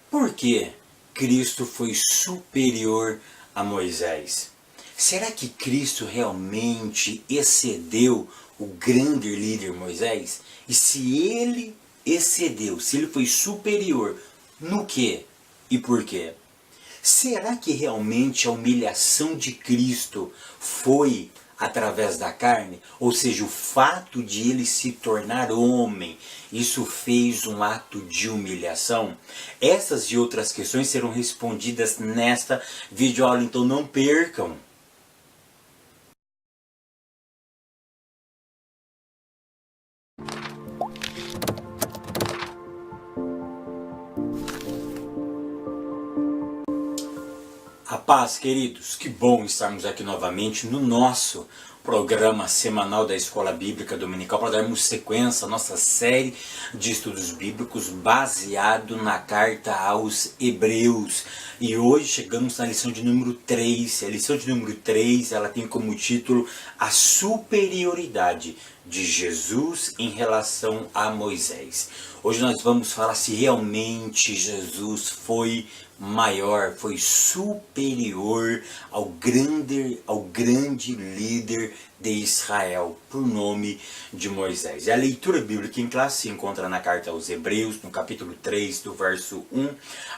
Por que Cristo foi superior a Moisés? Será que Cristo realmente excedeu o grande líder Moisés? E se ele excedeu, se ele foi superior, no que e por quê? Será que realmente a humilhação de Cristo foi através da carne? Ou seja, o fato de ele se tornar homem, isso fez um ato de humilhação? Essas e outras questões serão respondidas nesta videoaula, então não percam! A paz, queridos, que bom estarmos aqui novamente no nosso programa semanal da Escola Bíblica Dominical para darmos sequência à nossa série de estudos bíblicos baseado na carta aos Hebreus. E hoje chegamos na lição de número 3. A lição de número 3, ela tem como título A Superioridade de Jesus em relação a Moisés. Hoje nós vamos falar se realmente Jesus foi maior, foi superior ao grande líder de Israel, por nome de Moisés. E a leitura bíblica em classe se encontra na carta aos Hebreus, no capítulo 3, do verso 1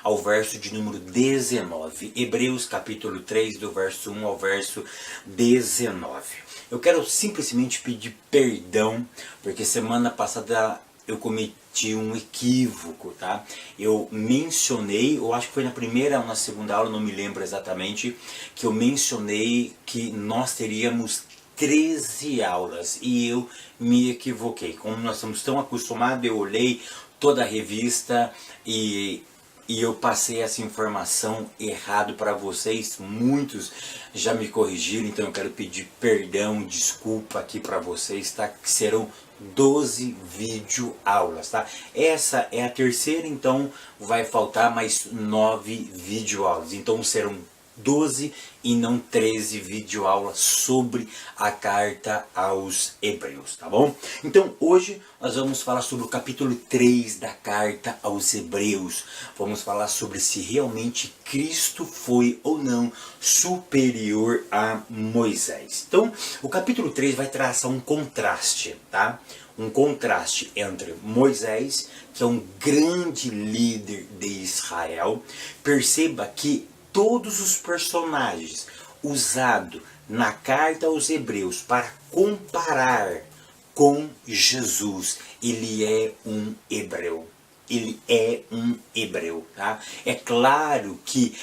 ao verso de número 19. Hebreus, capítulo 3, do verso 1 ao verso 19. Eu quero simplesmente pedir perdão, porque semana passada eu cometi um equívoco, tá? Eu mencionei, eu acho que foi na primeira ou na segunda aula, não me lembro exatamente, que eu mencionei que nós teríamos 13 aulas e eu me equivoquei. Como nós estamos tão acostumados, eu olhei toda a revista e eu passei essa informação errado para vocês. Muitos já me corrigiram, então eu quero pedir perdão, desculpa aqui para vocês, tá? Que serão 12 videoaulas, tá? Essa é a terceira, então vai faltar mais 9 videoaulas. Então serão 12 e não 13 videoaulas sobre a carta aos Hebreus, tá bom? Então hoje nós vamos falar sobre o capítulo 3 da carta aos Hebreus. Vamos falar sobre se realmente Cristo foi ou não superior a Moisés. Então o capítulo 3 vai traçar um contraste, tá? Um contraste entre Moisés, que é um grande líder de Israel. Perceba que todos os personagens usados na carta aos Hebreus para comparar com Jesus, ele é um hebreu. Ele é um hebreu, tá? É claro que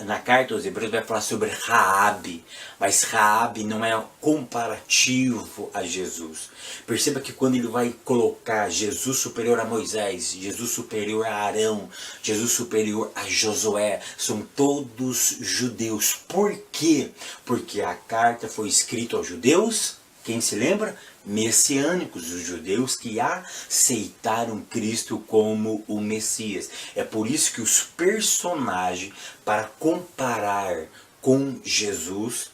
na carta aos Hebreus vai falar sobre Raabe, mas Raabe não é comparativo a Jesus. Perceba que quando ele vai colocar Jesus superior a Moisés, Jesus superior a Arão, Jesus superior a Josué, são todos judeus. Por quê? Porque a carta foi escrita aos judeus, quem se lembra? Messiânicos, os judeus que aceitaram Cristo como o Messias. É por isso que os personagens, para comparar com Jesus,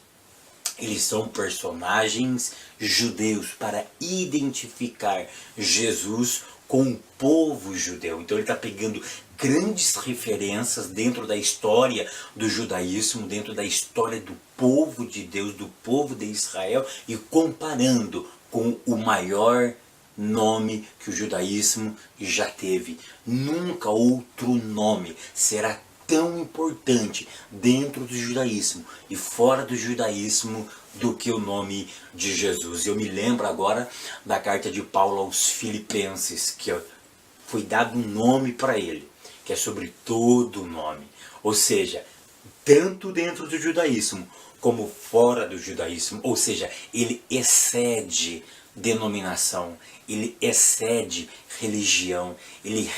eles são personagens judeus, para identificar Jesus com o povo judeu. Então ele está pegando grandes referências dentro da história do judaísmo, dentro da história do povo de Deus, do povo de Israel, e comparando com o maior nome que o judaísmo já teve. Nunca outro nome será tão importante dentro do judaísmo e fora do judaísmo do que o nome de Jesus. Eu me lembro agora da carta de Paulo aos Filipenses, que foi dado um nome para ele, que é sobre todo nome. Ou seja, tanto dentro do judaísmo como fora do judaísmo. Ou seja, ele excede denominação, ele excede religião, ele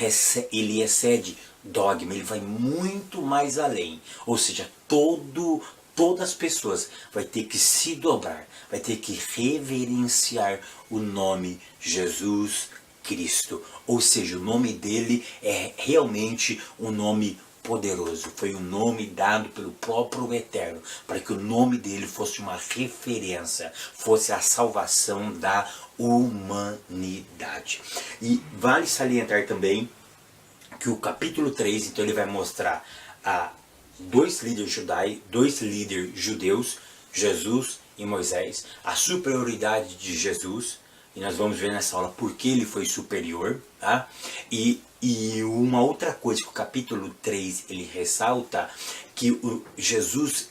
excede dogma, ele vai muito mais além. Ou seja, todas as pessoas vai ter que se dobrar, vai ter que reverenciar o nome Jesus Cristo. Ou seja, o nome dele é realmente um nome poderoso. Foi um nome dado pelo próprio Eterno, para que o nome dele fosse uma referência, fosse a salvação da humanidade. E vale salientar também que o capítulo 3, então ele vai mostrar dois líderes judeus, Jesus e Moisés, a superioridade de Jesus, e nós vamos ver nessa aula por que ele foi superior, tá? E uma outra coisa que o capítulo 3 ele ressalta, que Jesus,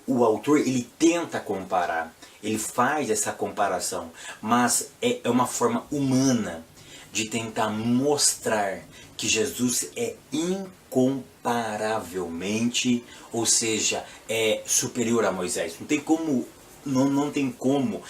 o autor, ele tenta comparar, ele faz essa comparação, mas é uma forma humana de tentar mostrar que Jesus é incomparavelmente, ou seja, é superior a Moisés. Não tem como,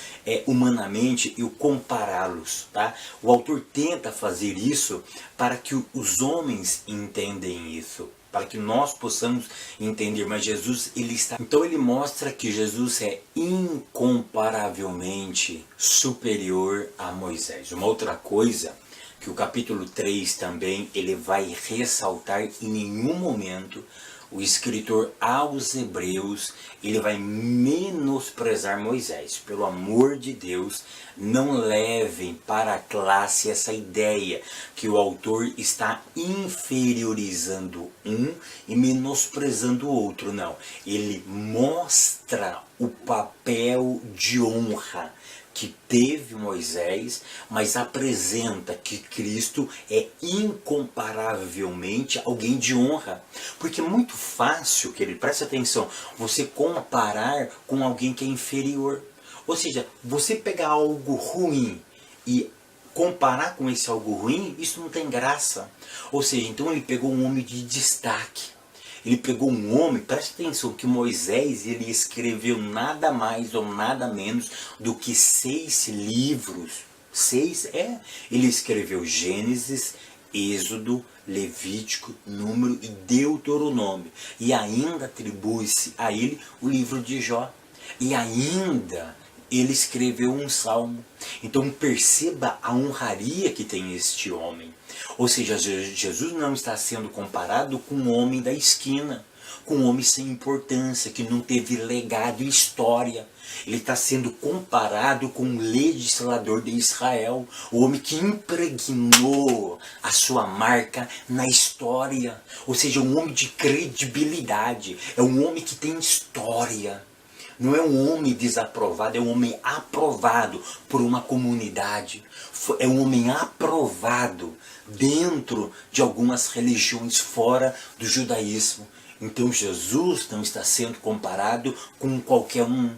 humanamente eu compará-los, tá? O autor tenta fazer isso para que os homens entendem isso, para que nós possamos entender, mas Jesus, então ele mostra que Jesus é incomparavelmente superior a Moisés. Uma outra coisa que o capítulo 3 também ele vai ressaltar, em nenhum momento o escritor aos Hebreus ele vai menosprezar Moisés. Pelo amor de Deus, não levem para a classe essa ideia que o autor está inferiorizando um e menosprezando o outro. Não, ele mostra o papel de honra que teve Moisés, mas apresenta que Cristo é incomparavelmente alguém de honra. Porque é muito fácil, querido, preste atenção, você comparar com alguém que é inferior. Ou seja, você pegar algo ruim e comparar com esse algo ruim, isso não tem graça. Ou seja, então ele pegou um homem de destaque. Ele pegou um homem, preste atenção, que Moisés ele escreveu nada mais ou nada menos do que 6 livros. Ele escreveu Gênesis, Êxodo, Levítico, Número e Deuteronômio. E ainda atribui-se a ele o livro de Jó. E ainda ele escreveu um salmo. Então perceba a honraria que tem este homem. Ou seja, Jesus não está sendo comparado com um homem da esquina, com um homem sem importância, que não teve legado e história. Ele está sendo comparado com um legislador de Israel, o homem que impregnou a sua marca na história. Ou seja, um homem de credibilidade, é um homem que tem história. Não é um homem desaprovado, é um homem aprovado por uma comunidade. É um homem aprovado dentro de algumas religiões fora do judaísmo. Então Jesus não está sendo comparado com qualquer um.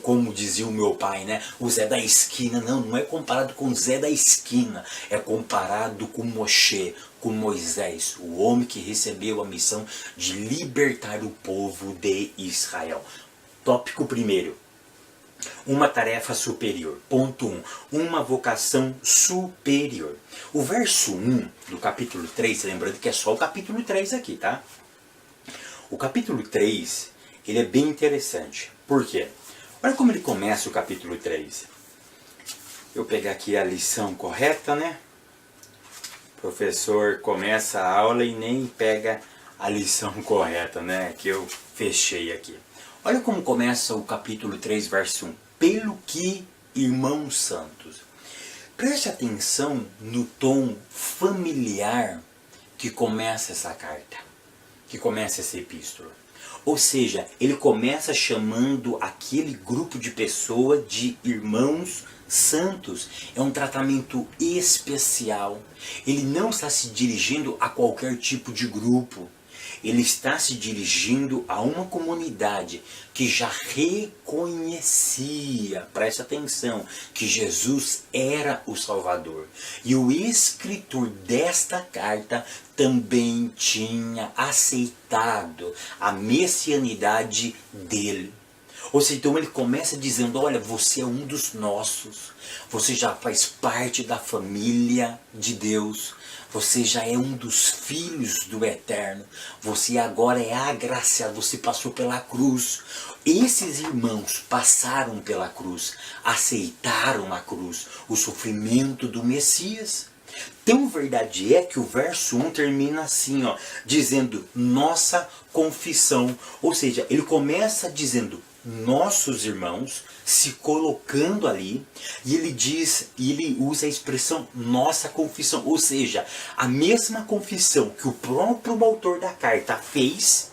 Como dizia o meu pai, né? O Zé da esquina. Não é comparado com o Zé da esquina. É comparado com Moshe, com Moisés, o homem que recebeu a missão de libertar o povo de Israel. Tópico 1. Uma tarefa superior. Ponto 1. Uma vocação superior. O verso 1 do capítulo 3, lembrando que é só o capítulo 3 aqui, tá? O capítulo 3, ele é bem interessante. Por quê? Olha como ele começa o capítulo 3. Eu pegar aqui a lição correta, né? O professor começa a aula e nem pega a lição correta, né? Que eu fechei aqui. Olha como começa o capítulo 3, verso 1. Pelo que, irmãos santos. Preste atenção no tom familiar que começa essa carta, que começa essa epístola. Ou seja, ele começa chamando aquele grupo de pessoas de irmãos santos. É um tratamento especial. Ele não está se dirigindo a qualquer tipo de grupo. Ele está se dirigindo a uma comunidade que já reconhecia, presta atenção, que Jesus era o Salvador. E o escritor desta carta também tinha aceitado a messianidade dele. Ou seja, então ele começa dizendo, olha, você é um dos nossos, você já faz parte da família de Deus, você já é um dos filhos do Eterno, você agora é agraciado, você passou pela cruz. Esses irmãos passaram pela cruz, aceitaram a cruz, o sofrimento do Messias. Tão verdade é que o verso 1 termina assim, dizendo, nossa confissão. Ou seja, ele começa dizendo, nossos irmãos, se colocando ali, e ele diz, e ele usa a expressão nossa confissão, ou seja, a mesma confissão que o próprio autor da carta fez,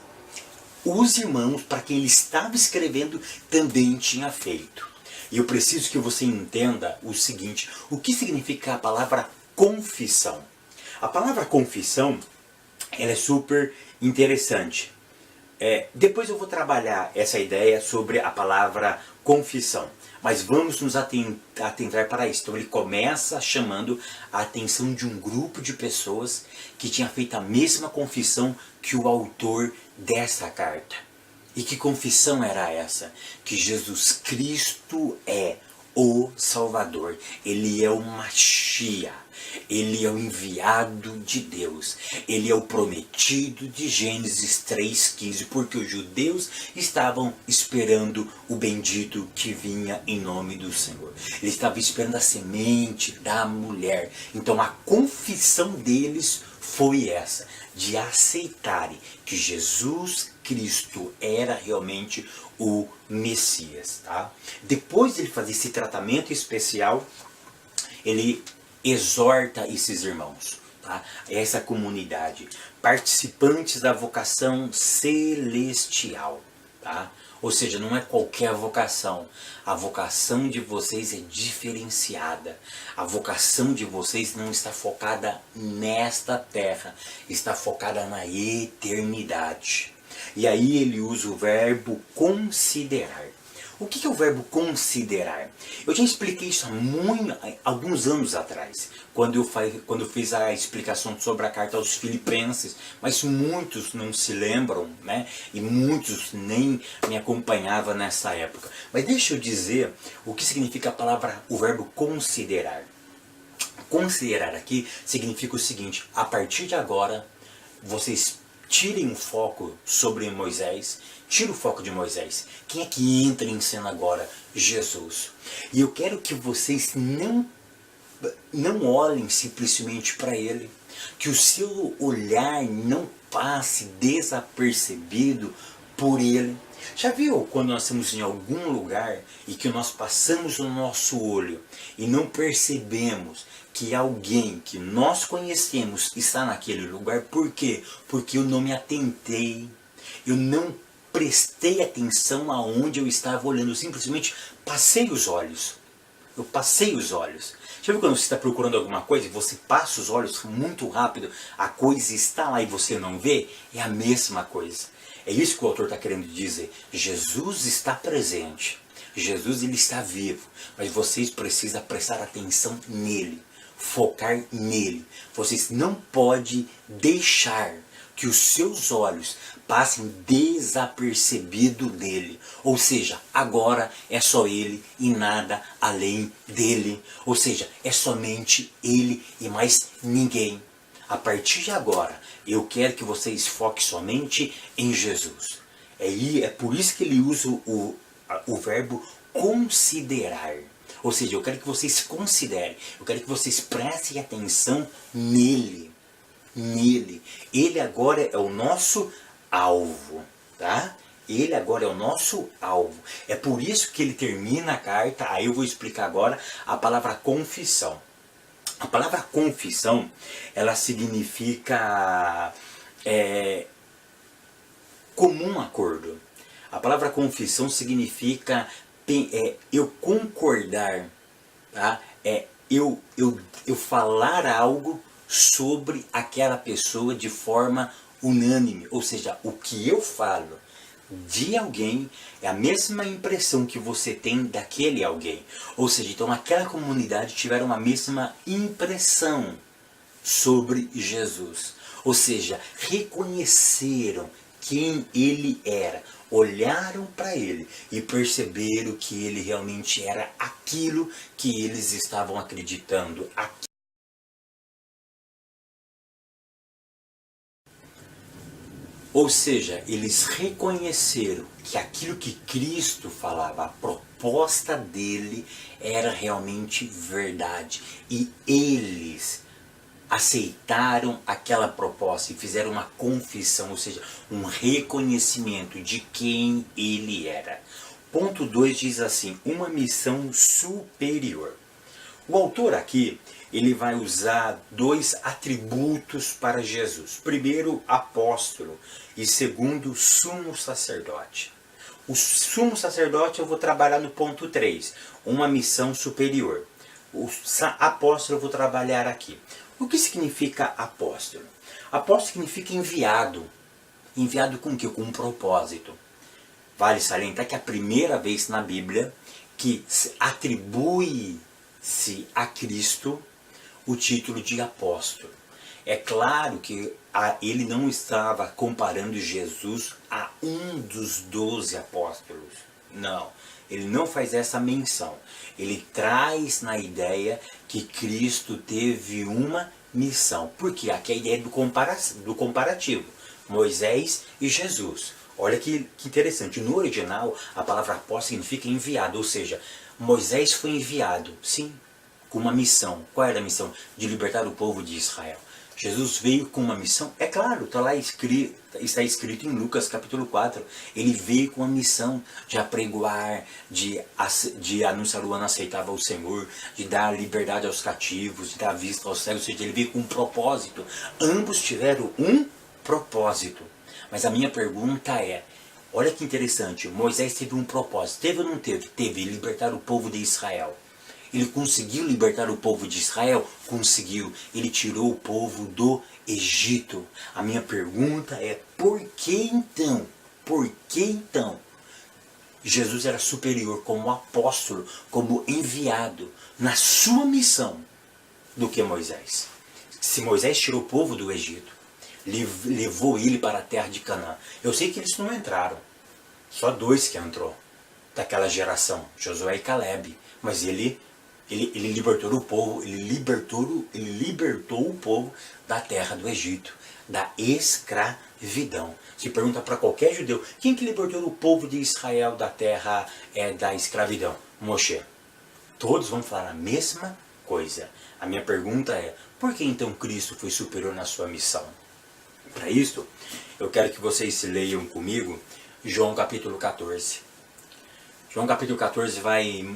os irmãos para quem ele estava escrevendo também tinha feito. E eu preciso que você entenda o seguinte, o que significa a palavra confissão. A palavra confissão, ela é super interessante. Depois eu vou trabalhar essa ideia sobre a palavra confissão. Mas vamos nos atentar para isso. Então ele começa chamando a atenção de um grupo de pessoas que tinha feito a mesma confissão que o autor dessa carta. E que confissão era essa? Que Jesus Cristo é o Salvador. Ele é o Mashiach. Ele é o enviado de Deus. Ele é o prometido de Gênesis 3,15. Porque os judeus estavam esperando o bendito que vinha em nome do Senhor. Eles estavam esperando a semente da mulher. Então a confissão deles foi essa, de aceitarem que Jesus Cristo era realmente o Messias. Tá? Depois de ele fazer esse tratamento especial, ele exorta esses irmãos, tá? Essa comunidade, participantes da vocação celestial. Tá? Ou seja, não é qualquer vocação. A vocação de vocês é diferenciada. A vocação de vocês não está focada nesta terra, está focada na eternidade. E aí ele usa o verbo considerar. O que é o verbo considerar? Eu já expliquei isso há alguns anos atrás, quando eu fiz a explicação sobre a carta aos Filipenses, mas muitos não se lembram, né? E muitos nem me acompanhavam nessa época. Mas deixa eu dizer o que significa o verbo considerar. Considerar aqui significa o seguinte: a partir de agora, vocês tirem o foco sobre Moisés, tira o foco de Moisés. Quem é que entra em cena agora? Jesus. E eu quero que vocês não olhem simplesmente para ele, que o seu olhar não passe desapercebido por ele. Já viu quando nós estamos em algum lugar e que nós passamos o nosso olho e não percebemos que alguém que nós conhecemos está naquele lugar? Por quê? Porque eu não me atentei, eu não prestei atenção aonde eu estava olhando, eu simplesmente passei os olhos. Eu passei os olhos. Já viu quando você está procurando alguma coisa e você passa os olhos muito rápido, a coisa está lá e você não vê? É a mesma coisa. É isso que o autor está querendo dizer. Jesus está presente. Jesus, ele está vivo. Mas vocês precisam prestar atenção nele. Focar nele. Vocês não podem deixar que os seus olhos passem desapercebido dele. Ou seja, agora é só ele e nada além dele. Ou seja, é somente ele e mais ninguém. A partir de agora, eu quero que vocês foquem somente em Jesus. É por isso que ele usa o verbo considerar. Ou seja, eu quero que vocês considerem, eu quero que vocês prestem atenção nele. Nele. Ele agora é o nosso alvo, tá? Ele agora é o nosso alvo. É por isso que ele termina a carta, aí eu vou explicar agora a palavra confissão. A palavra confissão, ela significa comum acordo. A palavra confissão significa eu concordar, tá? Eu falar algo sobre aquela pessoa de forma unânime. Ou seja, o que eu falo de alguém é a mesma impressão que você tem daquele alguém. Ou seja, então aquela comunidade tiveram a mesma impressão sobre Jesus. Ou seja, reconheceram quem ele era, olharam para ele e perceberam que ele realmente era aquilo que eles estavam acreditando. Ou seja, eles reconheceram que aquilo que Cristo falava, a proposta dele era realmente verdade. E eles aceitaram aquela proposta e fizeram uma confissão, ou seja, um reconhecimento de quem ele era. Ponto 2 diz assim, uma missão superior. O autor aqui, ele vai usar dois atributos para Jesus. Primeiro, apóstolo, e segundo, sumo sacerdote. O sumo sacerdote eu vou trabalhar no ponto 3, uma missão superior. O apóstolo eu vou trabalhar aqui. O que significa apóstolo? Apóstolo significa enviado. Enviado com o quê? Com um propósito. Vale salientar que é a primeira vez na Bíblia que atribui-se a Cristo o título de apóstolo. É claro que ele não estava comparando Jesus a um dos 12 apóstolos. Não, ele não faz essa menção. Ele traz na ideia que Cristo teve uma missão. Porque aqui é a ideia do comparativo. Moisés e Jesus. Olha que interessante. No original, a palavra apóstolo significa enviado. Ou seja, Moisés foi enviado, sim, com uma missão. Qual era a missão? De libertar o povo de Israel. Jesus veio com uma missão, é claro, está escrito em Lucas capítulo 4. Ele veio com a missão de apregoar, de anunciar o ano aceitável ao Senhor, de dar liberdade aos cativos, de dar vista aos cegos. Ou seja, ele veio com um propósito. Ambos tiveram um propósito. Mas a minha pergunta é, olha que interessante, Moisés teve um propósito. Teve ou não teve? Teve, libertar o povo de Israel. Ele conseguiu libertar o povo de Israel? Conseguiu. Ele tirou o povo do Egito. A minha pergunta é, por que então? Por que então? Jesus era superior como apóstolo, como enviado na sua missão do que Moisés. Se Moisés tirou o povo do Egito, levou ele para a terra de Canaã. Eu sei que eles não entraram. Só 2 que entrou daquela geração, Josué e Caleb. Mas ele libertou o povo, ele libertou o povo da terra do Egito, da escravidão. Se pergunta para qualquer judeu, quem que libertou o povo de Israel da terra da escravidão? Moshe. Todos vão falar a mesma coisa. A minha pergunta é, por que então Cristo foi superior na sua missão? Para isso, eu quero que vocês leiam comigo João capítulo 14. João capítulo 14 vai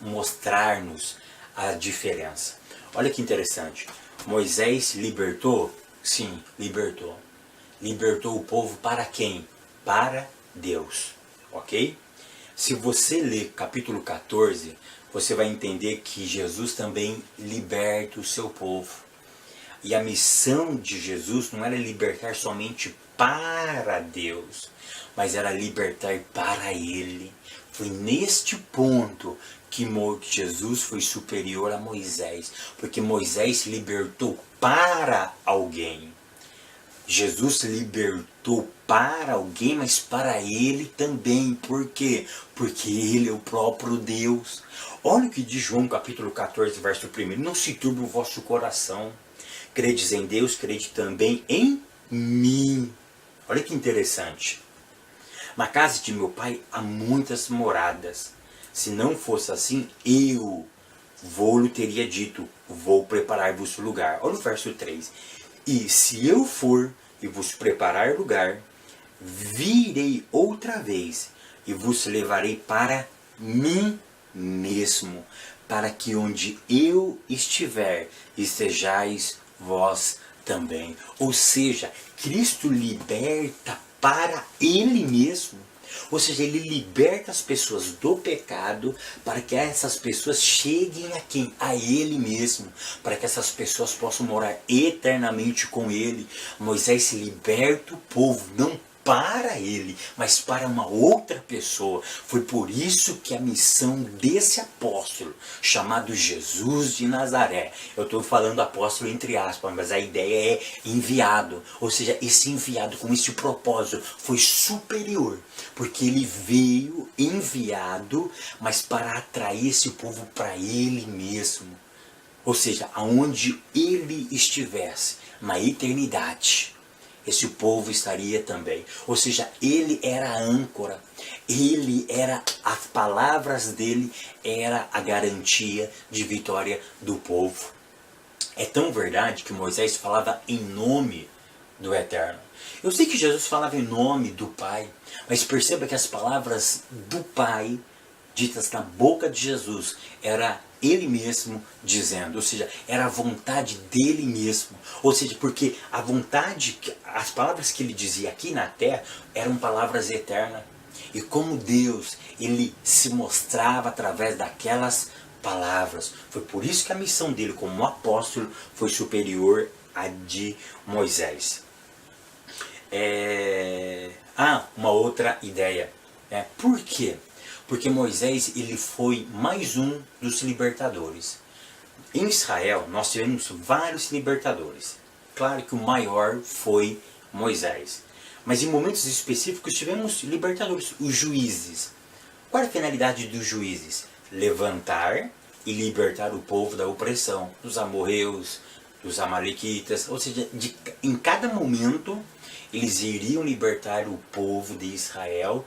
mostrar-nos a diferença. Olha que interessante. Moisés libertou? Sim, libertou. Libertou o povo para quem? Para Deus. Ok? Se você ler capítulo 14, você vai entender que Jesus também liberta o seu povo. E a missão de Jesus não era libertar somente para Deus, mas era libertar para Ele. Foi neste ponto que Jesus foi superior a Moisés, porque Moisés libertou para alguém. Jesus libertou para alguém, mas para Ele também. Por quê? Porque Ele é o próprio Deus. Olha o que diz João capítulo 14, verso 1. Não se turbe o vosso coração. Credes em Deus, crede também em mim. Olha que interessante. Na casa de meu pai há muitas moradas. Se não fosse assim, eu vou-lhe teria dito, vou preparar-vos lugar. Olha o verso 3. E se eu for e vos preparar lugar, virei outra vez e vos levarei para mim mesmo, para que onde eu estiver, estejais vós também. Ou seja, Cristo liberta para Ele mesmo. Ou seja, Ele liberta as pessoas do pecado para que essas pessoas cheguem a quem? A Ele mesmo. Para que essas pessoas possam morar eternamente com Ele. Moisés liberta o povo, não para ele, mas para uma outra pessoa. Foi por isso que a missão desse apóstolo, chamado Jesus de Nazaré, eu estou falando apóstolo entre aspas, mas a ideia é enviado, ou seja, esse enviado com esse propósito foi superior, porque ele veio enviado, mas para atrair esse povo para ele mesmo. Ou seja, aonde ele estivesse, na eternidade, esse povo estaria também. Ou seja, ele era a âncora. Ele era, as palavras dele era a garantia de vitória do povo. É tão verdade que Moisés falava em nome do Eterno. Eu sei que Jesus falava em nome do Pai, mas perceba que as palavras do Pai, ditas na boca de Jesus, era Ele mesmo dizendo, ou seja, era a vontade dele mesmo. Ou seja, porque a vontade, as palavras que ele dizia aqui na terra eram palavras eternas. E como Deus, ele se mostrava através daquelas palavras. Foi por isso que a missão dele como apóstolo foi superior à de Moisés. Uma outra ideia. Por quê? Porque Moisés ele foi mais um dos libertadores. Em Israel nós tivemos vários libertadores. Claro que o maior foi Moisés. Mas em momentos específicos tivemos libertadores, os juízes. Qual é a finalidade dos juízes? Levantar e libertar o povo da opressão, dos amorreus, dos amalequitas. Ou seja, em cada momento eles iriam libertar o povo de Israel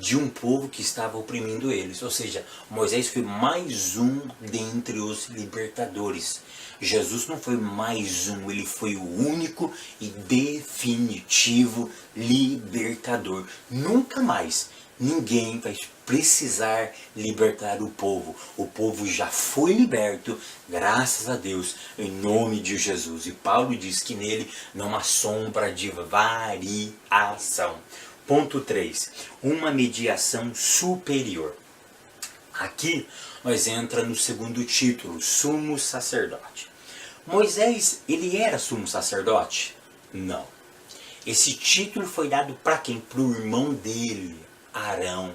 de um povo que estava oprimindo eles. Ou seja, Moisés foi mais um dentre os libertadores. Jesus não foi mais um, ele foi o único e definitivo libertador. Nunca mais ninguém vai precisar libertar o povo. O povo já foi liberto, graças a Deus, em nome de Jesus. E Paulo diz que nele não há sombra de variação. Ponto 3. Uma mediação superior. Aqui nós entramos no segundo título, sumo sacerdote. Moisés, ele era sumo sacerdote? Não. Esse título foi dado para quem? Para o irmão dele, Arão.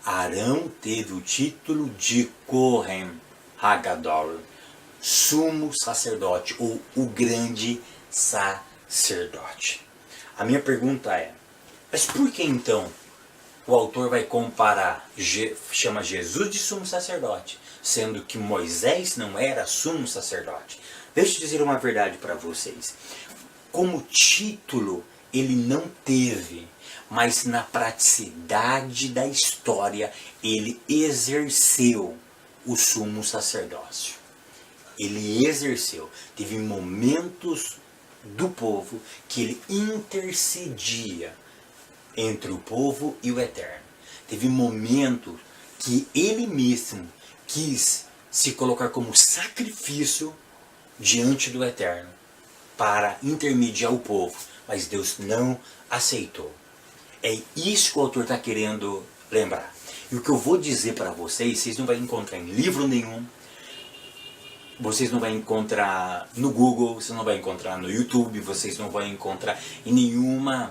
Arão teve o título de Kohen Hagadol, sumo sacerdote, ou o grande sacerdote. A minha pergunta é, mas por que então o autor vai comparar, chama Jesus de sumo sacerdote, sendo que Moisés não era sumo sacerdote? Deixa eu dizer uma verdade para vocês. Como título, ele não teve, mas na praticidade da história, ele exerceu o sumo sacerdócio. Ele exerceu. Teve momentos do povo que ele intercedia entre o povo e o Eterno. Teve momentos que ele mesmo quis se colocar como sacrifício diante do Eterno para intermediar o povo, mas Deus não aceitou. É isso que o autor está querendo lembrar. E o que eu vou dizer para vocês, vocês não vão encontrar em livro nenhum, vocês não vão encontrar no Google, vocês não vão encontrar no YouTube, vocês não vão encontrar em nenhum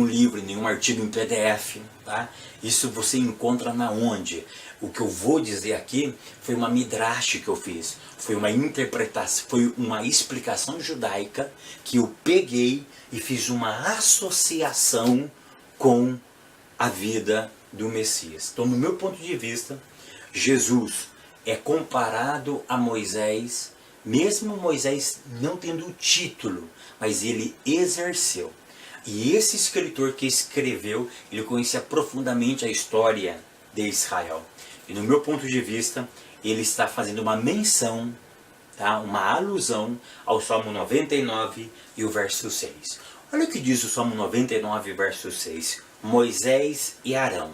livro, em nenhum artigo em PDF, tá? Isso você encontra na onde? O que eu vou dizer aqui foi uma midrash que eu fiz, foi uma interpretação, foi uma explicação judaica que eu peguei e fiz uma associação com a vida do Messias. Então, no meu ponto de vista, Jesus é comparado a Moisés, mesmo Moisés não tendo o título, mas ele exerceu. E esse escritor que escreveu, ele conhecia profundamente a história de Israel. E no meu ponto de vista, ele está fazendo uma menção, tá? Uma alusão ao Salmo 99 e o verso 6. Olha o que diz o Salmo 99, verso 6. Moisés e Arão,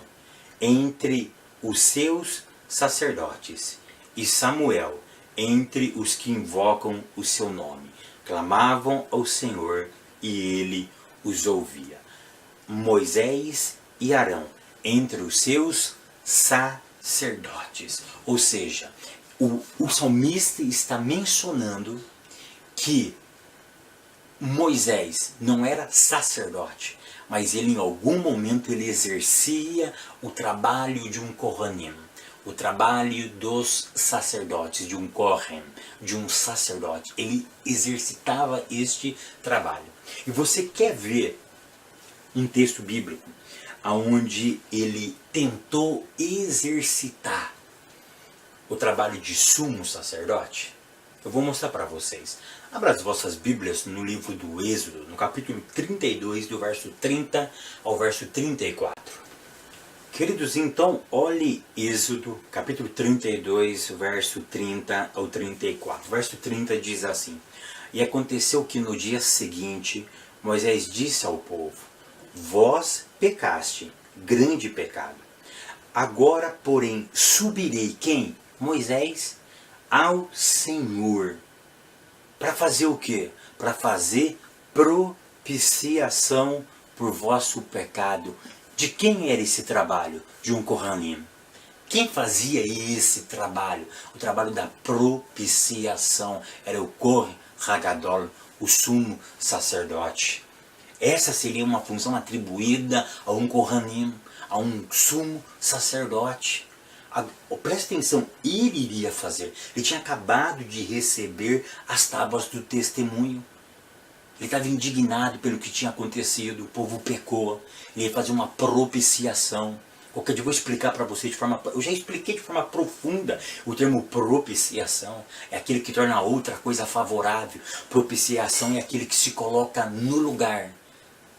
entre os seus sacerdotes, e Samuel, entre os que invocam o seu nome, clamavam ao Senhor e ele os ouvia. Moisés e Arão, entre os seus sacerdotes. Ou seja, o salmista está mencionando que Moisés não era sacerdote, mas ele em algum momento ele exercia o trabalho de um Kohanim, o trabalho dos sacerdotes, de um Kohen, de um sacerdote. Ele exercitava este trabalho. E você quer ver um texto bíblico onde ele tentou exercitar o trabalho de sumo sacerdote? Eu vou mostrar para vocês. Abra as vossas Bíblias no livro do Êxodo, no capítulo 32, do verso 30 ao verso 34. Queridos, então, olhe Êxodo, capítulo 32, verso 30 ao 34. O verso 30 diz assim: E aconteceu que no dia seguinte, Moisés disse ao povo: vós pecaste, grande pecado. Agora, porém, subirei, quem? Moisés, ao Senhor. Para fazer o quê? Para fazer propiciação por vosso pecado. De quem era esse trabalho? De um Kohanim. Quem fazia esse trabalho? O trabalho da propiciação. Era o Kohen Hagadol, o sumo sacerdote. Essa seria uma função atribuída a um Kohanim, a um sumo sacerdote. Presta atenção, ele iria fazer. Ele tinha acabado de receber as tábuas do testemunho. Ele estava indignado pelo que tinha acontecido. O povo pecou. Ele ia fazer uma propiciação. Qualquer dia eu vou explicar para você de forma... Eu já expliquei de forma profunda o termo propiciação. É aquele que torna a outra coisa favorável. Propiciação é aquele que se coloca no lugar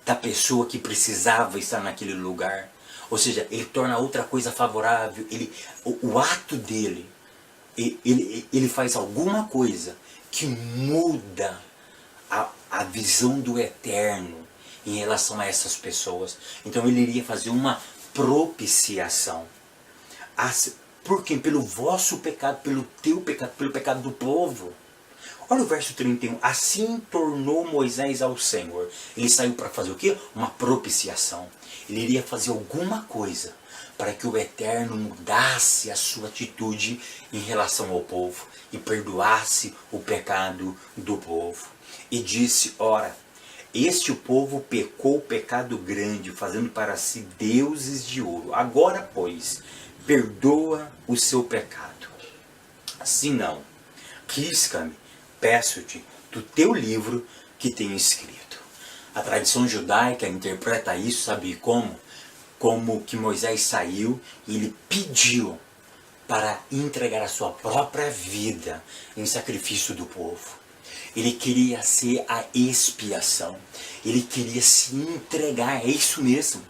da pessoa que precisava estar naquele lugar. Ou seja, ele torna outra coisa favorável. O ato dele, ele faz alguma coisa que muda a visão do eterno em relação a essas pessoas. Então ele iria fazer uma propiciação. Por quem? Pelo vosso pecado, pelo teu pecado, pelo pecado do povo. Olha o verso 31. Assim tornou Moisés ao Senhor. Ele saiu para fazer o quê? Uma propiciação. Ele iria fazer alguma coisa para que o Eterno mudasse a sua atitude em relação ao povo e perdoasse o pecado do povo. E disse, ora, este povo pecou pecado grande, fazendo para si deuses de ouro. Agora, pois, perdoa o seu pecado. Se não, risca-me, peço-te, do teu livro que tenho escrito. A tradição judaica interpreta isso, sabe como? Como que Moisés saiu e ele pediu para entregar a sua própria vida em sacrifício do povo. Ele queria ser a expiação. Ele queria se entregar, é isso mesmo.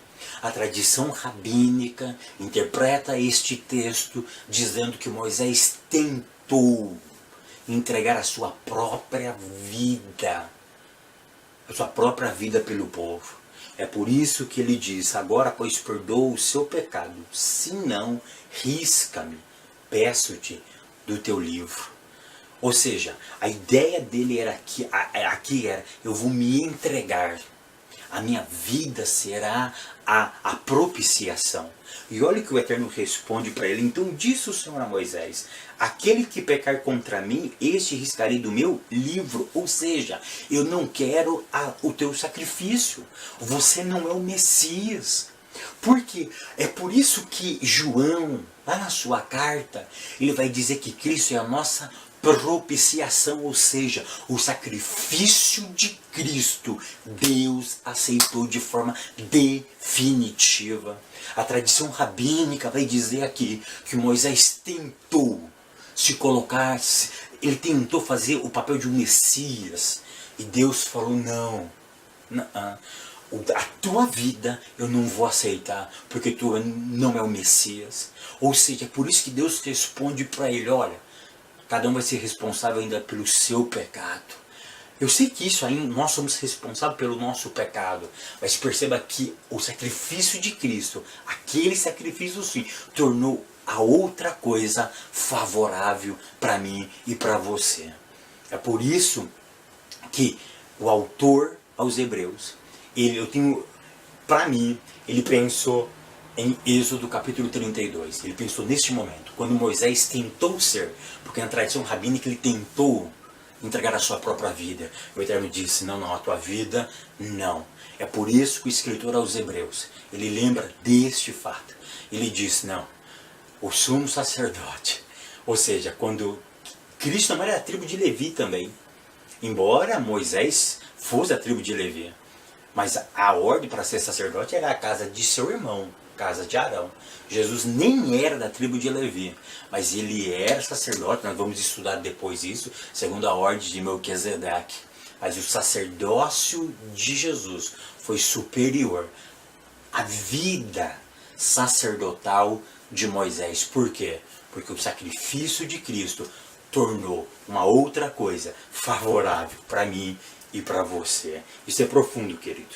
A tradição rabínica interpreta este texto dizendo que Moisés tentou entregar a sua própria vida. A sua própria vida pelo povo. É por isso que ele diz, agora pois perdoa o seu pecado, se não, risca-me, peço-te do teu livro. Ou seja, a ideia dele era aqui era, eu vou me entregar, a minha vida será a propiciação. E olha o que o Eterno responde para ele, então disse o Senhor a Moisés, aquele que pecar contra mim, este riscarei do meu livro. Ou seja, eu não quero o teu sacrifício, você não é o Messias. Porque é por isso que João, lá na sua carta, ele vai dizer que Cristo é a nossa propiciação, ou seja, o sacrifício de Cristo, Deus aceitou de forma definitiva. A tradição rabínica vai dizer aqui que Moisés tentou se colocar, ele tentou fazer o papel de um Messias, e Deus falou, não, a tua vida eu não vou aceitar, porque tu não é o Messias. Ou seja, é por isso que Deus responde para ele, olha, cada um vai ser responsável ainda pelo seu pecado. Eu sei que isso aí, nós somos responsáveis pelo nosso pecado. Mas perceba que o sacrifício de Cristo, aquele sacrifício sim, tornou a outra coisa favorável para mim e para você. É por isso que o autor aos Hebreus, para mim, ele pensou em Êxodo capítulo 32. Ele pensou neste momento, quando Moisés tentou ser, porque na tradição rabínica ele tentou entregar a sua própria vida. O Eterno disse, não, a tua vida não. É por isso que o escritor aos Hebreus, ele lembra deste fato. Ele diz, não, o sumo sacerdote, ou seja, quando Cristo também era da tribo de Levi também, embora Moisés fosse da tribo de Levi, mas a ordem para ser sacerdote era a casa de seu irmão, casa de Arão. Jesus nem era da tribo de Levi, mas ele era sacerdote, nós vamos estudar depois isso, segundo a ordem de Melquisedeque. Mas o sacerdócio de Jesus foi superior à vida sacerdotal de Moisés. Por quê? Porque o sacrifício de Cristo tornou uma outra coisa favorável para mim e para você. Isso é profundo, querido.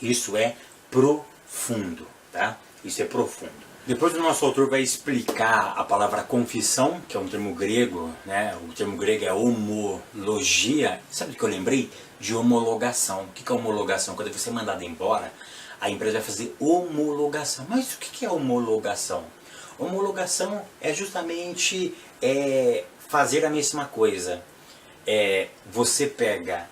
Isso é profundo, tá? Isso é profundo. Depois o nosso autor vai explicar a palavra confissão, que é um termo grego, né? O termo grego é homologia. Sabe o que eu lembrei? De homologação. O que é homologação? Quando você é mandado embora, a empresa vai fazer homologação. Mas o que é homologação? Homologação é justamente fazer a mesma coisa. Você pega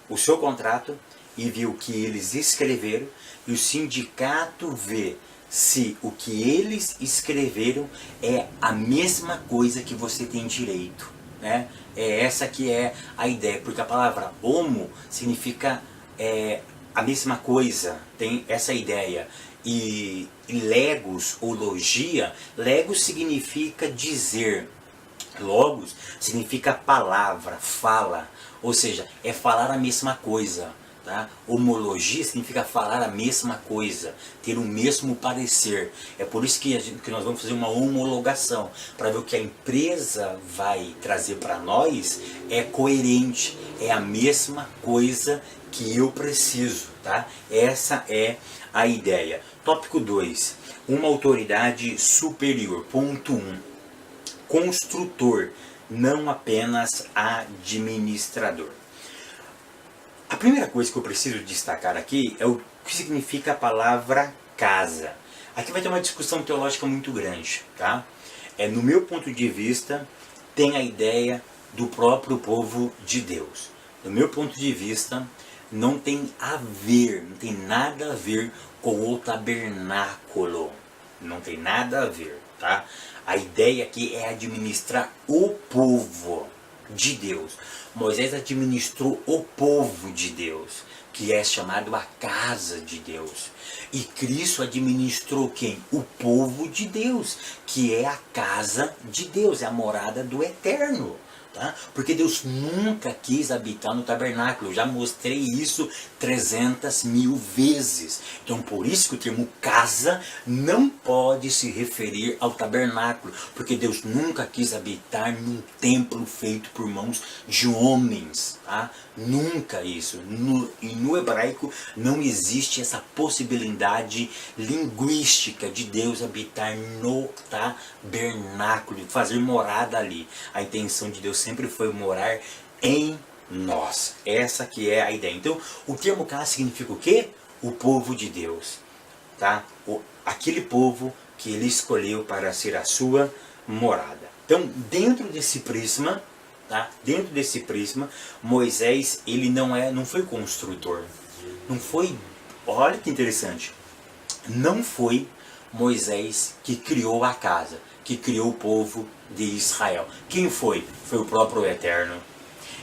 o seu contrato e vê o que eles escreveram e o sindicato vê se o que eles escreveram é a mesma coisa que você tem direito, né? Essa que é a ideia, porque a palavra homo significa a mesma coisa, tem essa ideia. E legos ou logia, legos significa dizer, logos significa palavra, fala, ou seja, é falar a mesma coisa. Tá? Homologia significa falar a mesma coisa, ter o mesmo parecer. É por isso que nós vamos fazer uma homologação, para ver o que a empresa vai trazer para nós é coerente, é a mesma coisa que eu preciso. Tá? Essa é a ideia. Tópico 2. Uma autoridade superior. Ponto 1. Construtor, não apenas administrador. A primeira coisa que eu preciso destacar aqui é o que significa a palavra casa. Aqui vai ter uma discussão teológica muito grande, tá? No meu ponto de vista, tem a ideia do próprio povo de Deus. No meu ponto de vista, não tem nada a ver com o tabernáculo. Não tem nada a ver, tá? A ideia aqui é administrar o povo de Deus. Moisés administrou o povo de Deus, que é chamado a casa de Deus. E Cristo administrou quem? O povo de Deus, que é a casa de Deus, é a morada do Eterno. Tá? Porque Deus nunca quis habitar no tabernáculo. Eu já mostrei isso 300.000 vezes. Então por isso que o termo casa não pode se referir ao tabernáculo. Porque Deus nunca quis habitar num templo feito por mãos de homens. Tá? Nunca isso. E no hebraico não existe essa possibilidade linguística de Deus habitar no tabernáculo, fazer morada ali. A intenção de Deus sempre foi morar em nós. Essa que é a ideia. Então, o termo casa significa o quê? O povo de Deus. Tá? Aquele povo que ele escolheu para ser a sua morada. Então, dentro desse prisma, tá? Dentro desse prisma, Moisés, ele não foi construtor. Não foi, olha que interessante. Não foi Moisés que criou a casa, que criou o povo de Israel. Quem foi? Foi o próprio Eterno.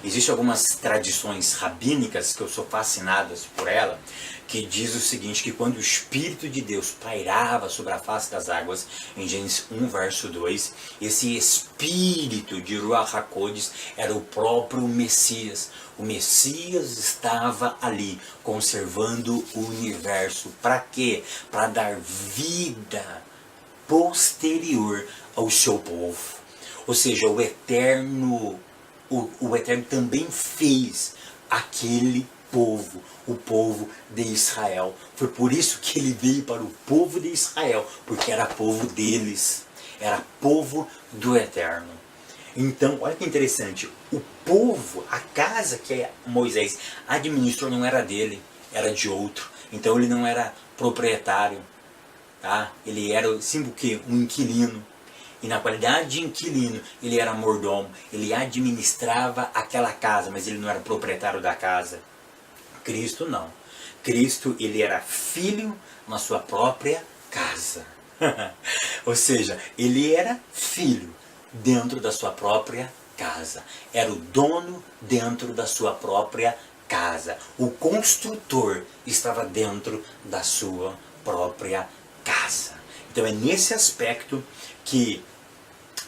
Existem algumas tradições rabínicas que eu sou fascinado por ela, que diz o seguinte, que quando o Espírito de Deus pairava sobre a face das águas, em Gênesis 1, verso 2, esse Espírito de Ruach HaKodesh era o próprio Messias. O Messias estava ali, conservando o universo. Para quê? Para dar vida posterior ao seu povo. Ou seja, o Eterno também fez aquele povo, o povo de Israel. Foi por isso que ele veio para o povo de Israel, porque era povo deles, era povo do Eterno. Então, olha que interessante, o povo, a casa que Moisés administrou não era dele, era de outro. Então ele não era proprietário, tá? Ele era símbolo que um inquilino. E na qualidade de inquilino, ele era mordomo, ele administrava aquela casa, mas ele não era proprietário da casa. Cristo não. Cristo, ele era filho na sua própria casa. Ou seja, ele era filho dentro da sua própria casa. Era o dono dentro da sua própria casa. O construtor estava dentro da sua própria casa. Então é nesse aspecto que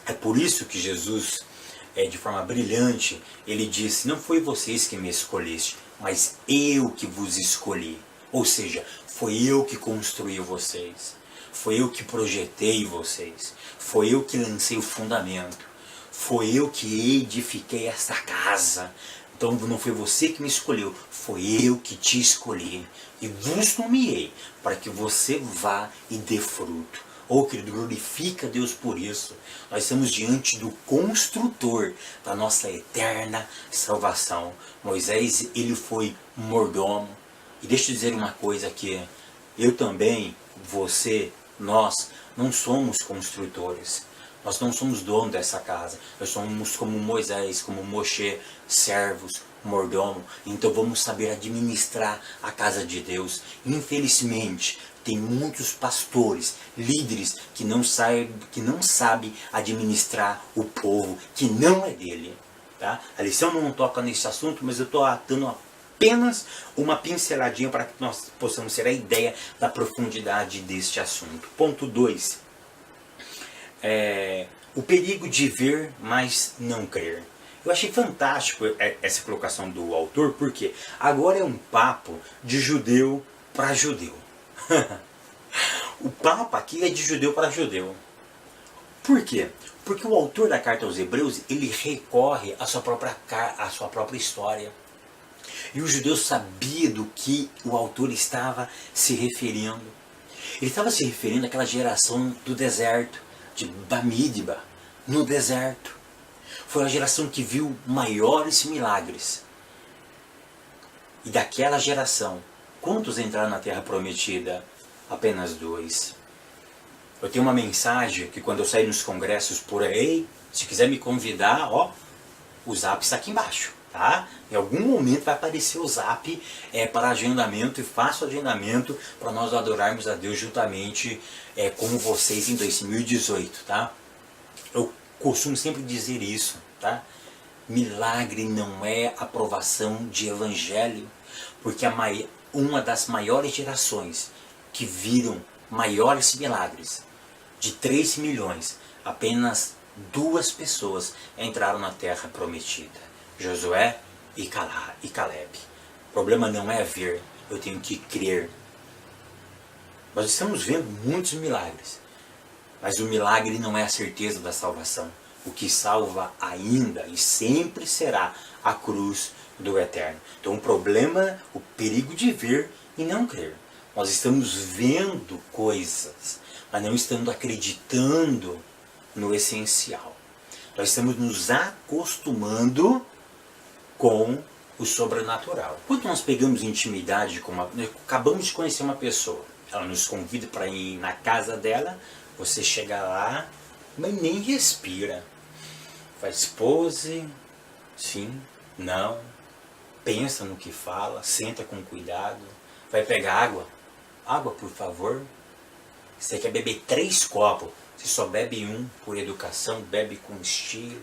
é por isso que Jesus, de forma brilhante, ele disse, não foi vocês que me escolheste, mas eu que vos escolhi. Ou seja, foi eu que construí vocês, foi eu que projetei vocês, foi eu que lancei o fundamento, foi eu que edifiquei esta casa. Então não foi você que me escolheu, foi eu que te escolhi. E vos nomeei para que você vá e dê fruto. Oh, querido, glorifica a Deus por isso. Nós estamos diante do construtor da nossa eterna salvação. Moisés, ele foi mordomo. E deixa eu dizer uma coisa aqui. Eu também, você, nós, não somos construtores. Nós não somos donos dessa casa. Nós somos como Moisés, como Moshe, servos, mordomo. Então vamos saber administrar a casa de Deus. Infelizmente, tem muitos pastores, líderes que não sabem administrar o povo, que não é dele. Tá? A lição não toca nesse assunto, mas eu estou dando apenas uma pinceladinha para que nós possamos ter a ideia da profundidade deste assunto. Ponto 2. O perigo de ver, mas não crer. Eu achei fantástico essa colocação do autor, porque agora é um papo de judeu para judeu. O papo aqui é de judeu para judeu. Por quê? Porque o autor da carta aos Hebreus, ele recorre à sua própria história. E o judeu sabia do que o autor estava se referindo. Ele estava se referindo àquela geração do deserto, de Bamidba, no deserto. Foi a geração que viu maiores milagres. E daquela geração, quantos entraram na Terra Prometida? Apenas 2. Eu tenho uma mensagem que quando eu sair nos congressos por aí, se quiser me convidar, ó, o zap está aqui embaixo, tá? Em algum momento vai aparecer o zap para agendamento, e faço agendamento para nós adorarmos a Deus juntamente com vocês em 2018, tá? Eu costumo sempre dizer isso, tá? Milagre não é aprovação de evangelho, porque uma das maiores gerações que viram maiores milagres, de 3 milhões, apenas 2 pessoas entraram na terra prometida, Josué e Caleb. O problema não é ver, eu tenho que crer. Nós estamos vendo muitos milagres, mas o milagre não é a certeza da salvação. O que salva ainda e sempre será a cruz do Eterno. Então o problema, o perigo de ver e não crer. Nós estamos vendo coisas, mas não estamos acreditando no essencial. Nós estamos nos acostumando com o sobrenatural. Quando nós pegamos intimidade com acabamos de conhecer uma pessoa, ela nos convida para ir na casa dela, você chega lá, mas nem respira. Faz pose, sim, não, pensa no que fala, senta com cuidado, vai pegar água. Água, por favor. Você quer beber 3 copos, você só bebe 1 por educação, bebe com estilo.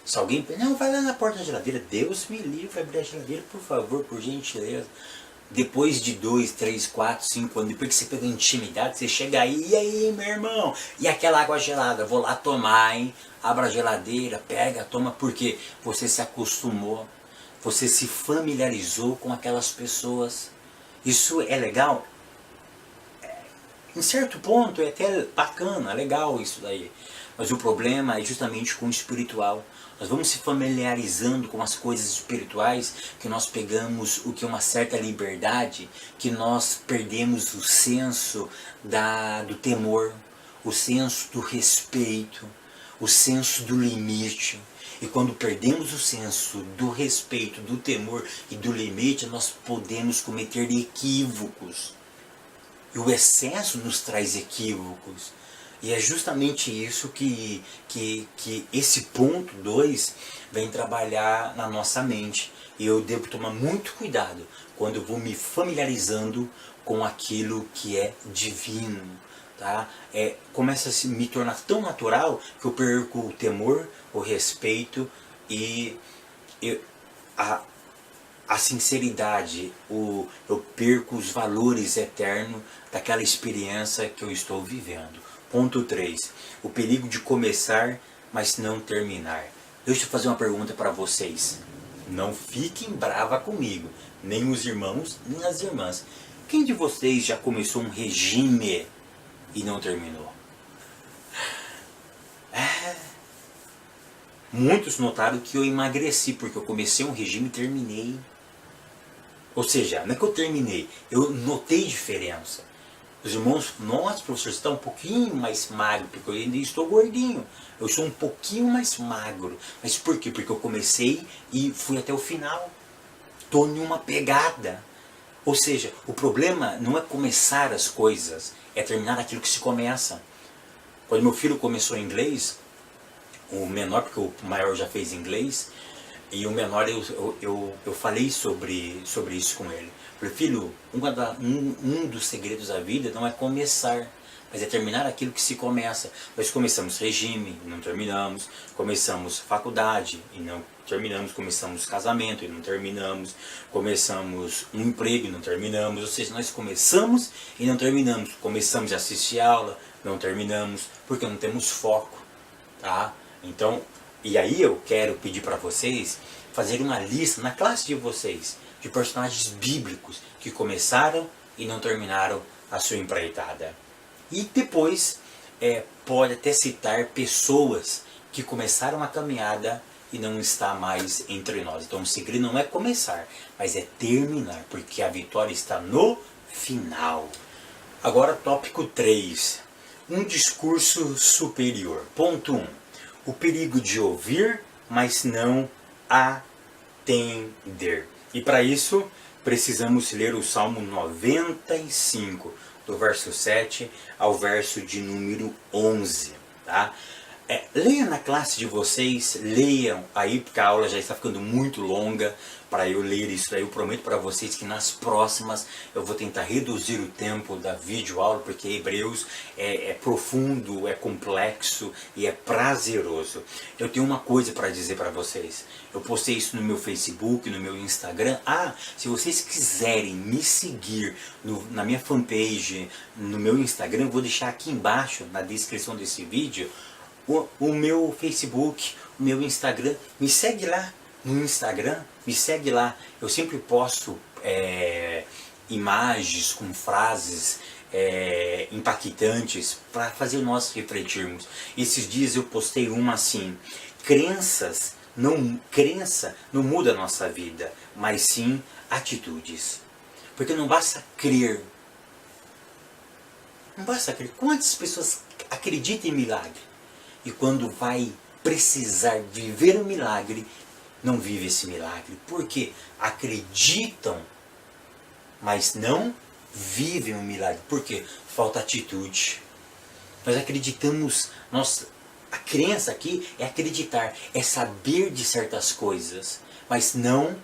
Se alguém... Não, vai lá na porta da geladeira. Deus me livre, vai abrir a geladeira, por favor, por gentileza. Depois de 2, 3, 4, 5 anos, depois que você pega intimidade, você chega aí, e aí, meu irmão? E aquela água gelada? Vou lá tomar, hein? Abra a geladeira, pega, toma, porque você se acostumou, você se familiarizou com aquelas pessoas. Isso é legal? Em certo ponto é até bacana, legal isso daí. Mas o problema é justamente com o espiritual. Nós vamos se familiarizando com as coisas espirituais, que nós pegamos o que é uma certa liberdade, que nós perdemos o senso do temor, o senso do respeito, o senso do limite. E quando perdemos o senso do respeito, do temor e do limite, nós podemos cometer equívocos. E o excesso nos traz equívocos. E é justamente isso que esse ponto 2 vem trabalhar na nossa mente. E eu devo tomar muito cuidado quando eu vou me familiarizando com aquilo que é divino. Tá? Começa a se me tornar tão natural que eu perco o temor, o respeito e a sinceridade, eu perco os valores eternos daquela experiência que eu estou vivendo. Ponto 3. O perigo de começar, mas não terminar. Deixa eu fazer uma pergunta para vocês. Não fiquem brava comigo, nem os irmãos, nem as irmãs. Quem de vocês já começou um regime e não terminou? Muitos notaram que eu emagreci, porque eu comecei um regime e terminei. Ou seja, não é que eu terminei, eu notei diferença. Os irmãos, nossa, professor, você está um pouquinho mais magro, porque eu ainda estou gordinho. Eu sou um pouquinho mais magro. Mas por quê? Porque eu comecei e fui até o final. Estou em uma pegada. Ou seja, o problema não é começar as coisas, é terminar aquilo que se começa. Quando meu filho começou inglês, o menor, porque o maior já fez inglês, e o menor eu falei sobre isso com ele. Falei, filho, um dos segredos da vida não é começar, mas é terminar aquilo que se começa. Nós começamos regime e não terminamos, começamos faculdade e não terminamos, começamos casamento e não terminamos, começamos um emprego e não terminamos, ou seja, nós começamos e não terminamos, começamos a assistir aula, não terminamos, porque não temos foco, tá? Então, e aí eu quero pedir para vocês fazer uma lista na classe de vocês de personagens bíblicos que começaram e não terminaram a sua empreitada. E depois pode até citar pessoas que começaram a caminhada e não está mais entre nós. Então o segredo não é começar, mas é terminar, porque a vitória está no final. Agora tópico 3. Um discurso superior. Ponto 1. O perigo de ouvir, mas não atender. E para isso, precisamos ler o Salmo 95, do verso 7 ao verso de número 11. Tá? Leia na classe de vocês, leiam aí, porque a aula já está ficando muito longa para eu ler isso aí. Eu prometo para vocês que nas próximas eu vou tentar reduzir o tempo da videoaula, porque Hebreus é profundo, é complexo e é prazeroso. Eu tenho uma coisa para dizer para vocês. Eu postei isso no meu Facebook, no meu Instagram. Se vocês quiserem me seguir na minha fanpage, no meu Instagram, eu vou deixar aqui embaixo, na descrição desse vídeo, o meu Facebook, o meu Instagram. Me segue lá no Instagram, me segue lá. Eu sempre posto imagens com frases impactantes para fazer nós refletirmos. Esses dias eu postei uma assim: crença não muda a nossa vida, mas sim atitudes. Porque não basta crer. Não basta crer. Quantas pessoas acreditam em milagre? E quando vai precisar viver um milagre, não vive esse milagre. Porque acreditam, mas não vivem um milagre. Por quê? Falta atitude. Nós acreditamos, a crença aqui é acreditar, é saber de certas coisas, mas não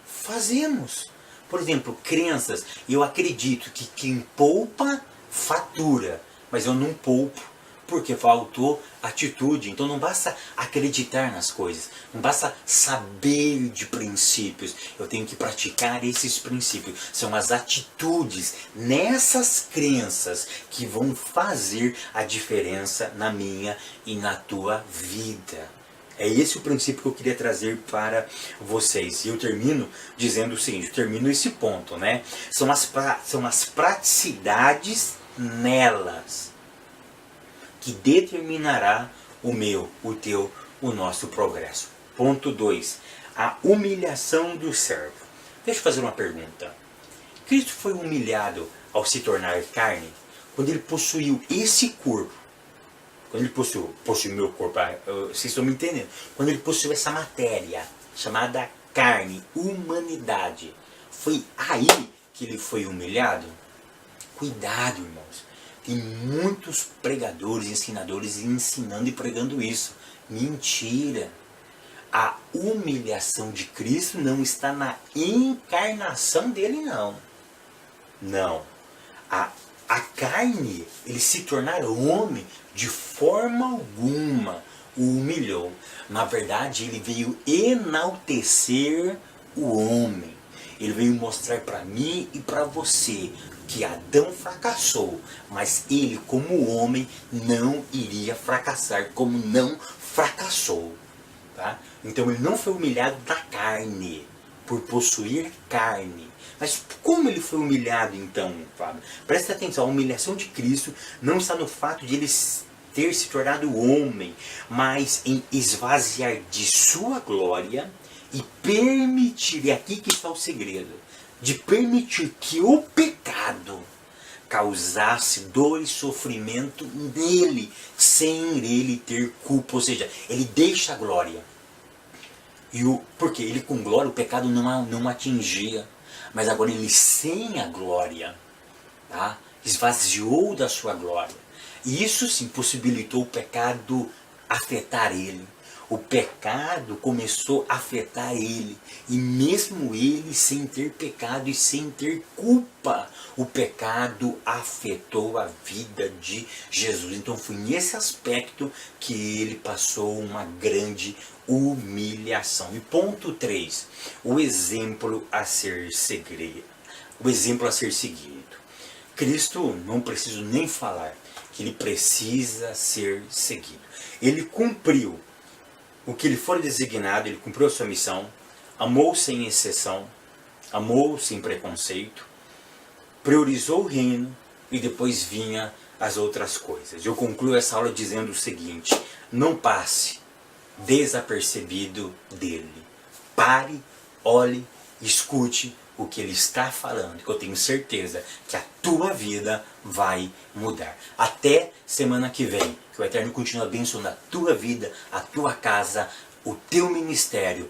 fazemos. Por exemplo, crenças, eu acredito que quem poupa, fatura, mas eu não poupo, porque faltou atitude. Então não basta acreditar nas coisas, não basta saber de princípios, eu tenho que praticar esses princípios. São as atitudes nessas crenças que vão fazer a diferença na minha e na tua vida. É esse o princípio que eu queria trazer para vocês. E eu termino dizendo o seguinte, eu termino esse ponto, né? São as praticidades nelas que determinará o meu, o teu, o nosso progresso. Ponto 2. A humilhação do servo. Deixa eu fazer uma pergunta. Cristo foi humilhado ao se tornar carne? Quando ele possuiu esse corpo, quando ele possuiu meu corpo, vocês estão me entendendo? Quando ele possuiu essa matéria chamada carne, humanidade, foi aí que ele foi humilhado? Cuidado, irmãos. Tem muitos pregadores, ensinadores ensinando e pregando isso. Mentira. A humilhação de Cristo não está na encarnação dele, não. Não. A carne, ele se tornar homem, de forma alguma o humilhou. Na verdade, ele veio enaltecer o homem. Ele veio mostrar para mim e para você que Adão fracassou, mas ele como homem não iria fracassar como não fracassou. Tá? Então ele não foi humilhado na carne, por possuir carne. Mas como ele foi humilhado então, Fábio? Presta atenção, a humilhação de Cristo não está no fato de ele ter se tornado homem, mas em esvaziar de sua glória e permitir, e aqui que está o segredo, de permitir que o pecado causasse dor e sofrimento nele, sem ele ter culpa. Ou seja, ele deixa a glória. Porque ele com glória o pecado não atingia, mas agora ele sem a glória, tá? Esvaziou da sua glória. E isso sim possibilitou o pecado afetar ele. O pecado começou a afetar ele. E mesmo ele sem ter pecado e sem ter culpa, o pecado afetou a vida de Jesus. Então foi nesse aspecto que ele passou uma grande humilhação. E ponto 3, o exemplo a ser seguido. Cristo, não preciso nem falar, que ele precisa ser seguido. Ele cumpriu o que lhe foi designado, ele cumpriu a sua missão, amou sem exceção, amou sem preconceito, priorizou o reino e depois vinha as outras coisas. Eu concluo essa aula dizendo o seguinte: não passe desapercebido dele. Pare, olhe, escute o que ele está falando, que eu tenho certeza que a tua vida vai mudar. Até semana que vem, que o Eterno continue abençoando a tua vida, a tua casa, o teu ministério